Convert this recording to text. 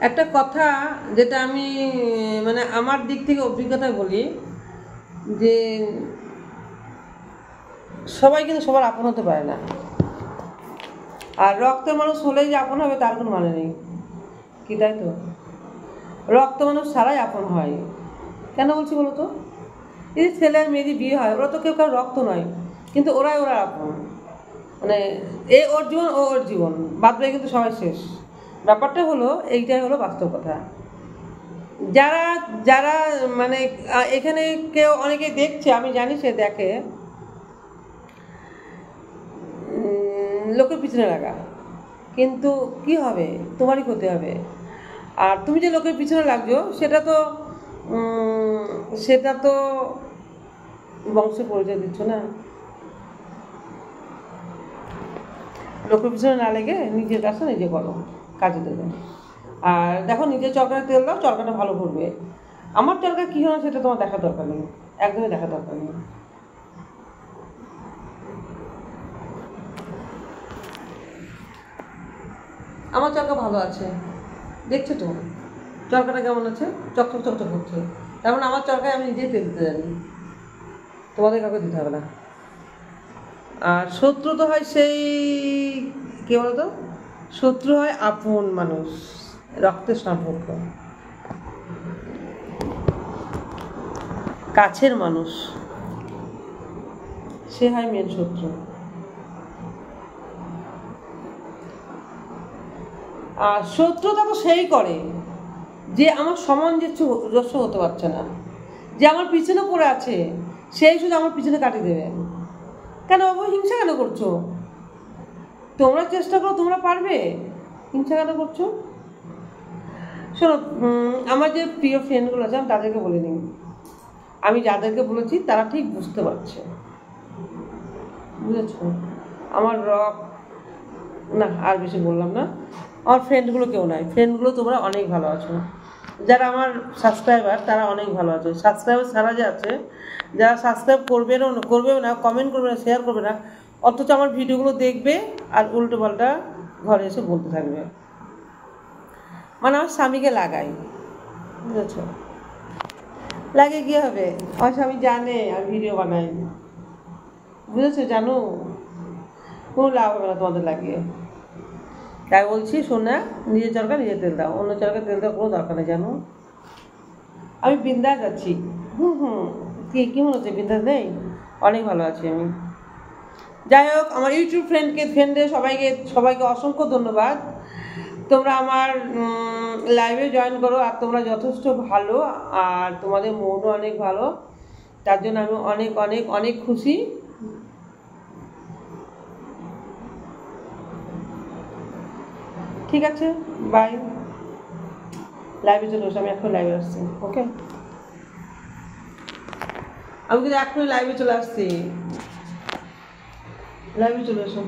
একটা কথা যেটা আমি মানে আমার দিক থেকে অভিজ্ঞতায় বলি যে সবাই কিন্তু সবার আপন হতে পারে না, আর রক্তের মানুষ হলেই যে আপন হবে তার কোনো মানে নেই, কি তাই তো? রক্ত মানুষ ছাড়াই আপন হয়। কেন বলছি বলো তো? এই যে ছেলে আর মেয়েদের বিয়ে হয়, ওরা তো কেউ কারো রক্ত নয়, কিন্তু ওরা আপন। মানে এ ওর জীবন, ও ওর জীবন, বাদ বাকি কিন্তু সবাই শেষ। ব্যাপারটা হলো এইটাই হলো বাস্তব কথা। যারা যারা মানে এখানে কেউ অনেকে দেখছে, আমি জানি সে দেখে, লোকের পিছনে লাগা, কিন্তু কি হবে, তোমারই ক্ষতি হবে। আর তুমি যে লোকের পিছনে লাগছো সেটা তো বংশ পরিচয় দিচ্ছ না। লোকের পিছনে না লেগে নিজের কাজটা নিজে করো, কাজে দেবে। আর দেখো, নিজের চরকায় তেল দাও, চরকাটা ভালো করবে। আমার চরকা কী হয় সেটা তোমার দেখার দরকার নেই, একদমই দেখার দরকার নেই। আমার চরকা ভালো আছে, দেখছো তো চরকাটা কেমন আছে, চকচক চকচক করছে। তার মানে আমার চরকায় আমি নিজেই তেল দিতে জানি, তোমাদের কাউকে দিতে হবে না। আর শত্রু তো হয় সেই, কে বলতো, শত্রু হয় আপন মানুষ, রক্তের সম্পর্ক, কাছের মানুষ, সে হয় মেন শত্রু। আর শত্রুতা তো সেই করে যে আমার সামঞ্জস্য হতে পারছে না, যে আমার পিছনে পড়ে আছে, সেই শুধু আমার পিছনে কাটিয়ে দেবে। কেন বাবু, হিংসা কেন করছো? তোমরা চেষ্টা করো, তোমরা পারবে, হিংসা কেন করছো? শোনো, আমার যে প্রিয় ফ্রেন্ডগুলো আছে আমি তাদেরকে বলিনি, আমি যাদেরকে বলেছি তারা ঠিক বুঝতে পারছে, বুঝেছো? আমার না আর বেশি বললাম না। আমার ফ্রেন্ডগুলো কেউ নাই, ফ্রেন্ডগুলো তোমরা অনেক ভালো আছো, যারা আমার সাবস্ক্রাইবার তারা অনেক ভালো আছে। সাবস্ক্রাইবার ছাড়া যে আছে, যারা সাবস্ক্রাইব করবেও না, কমেন্ট করবে না, শেয়ার করবে না, অথচ আমার ভিডিওগুলো দেখবে আর উল্টো পাল্টা ঘরে এসে বলতে থাকবে, মানে আমার স্বামীকে লাগাই, বুঝেছো? লাগে কী হবে, আমার স্বামী জানে আমি ভিডিও বানাই, বুঝেছো? জানো, কোনো লাভ হবে না তোমাদের লাগিয়ে। তাই বলছি, শোনা, নিজের চরকা নিজে তেল দাও, অন্য চরকা তেল দেওয়ার কোনো দরকার নেই, জানো? আমি বিন্দাস আছি। কী মনে হচ্ছে বিন্দাস নেই? অনেক ভালো আছি আমি। যাই হোক, আমার ইউটিউব ফ্রেন্ডদের সবাইকে অসংখ্য ধন্যবাদ। তোমরা আমার লাইভে জয়েন করো, আর তোমরা যথেষ্ট ভালো, আর তোমাদের মনও অনেক ভালো, তার জন্য আমি অনেক অনেক অনেক খুশি। ঠিক আছে, বাই। লাইভে চলে এসো, আমি এখন লাইভে আসছি। ওকে, আমি কিন্তু এখনই লাইভে চলে আসছি, লাইভে চলে এসো।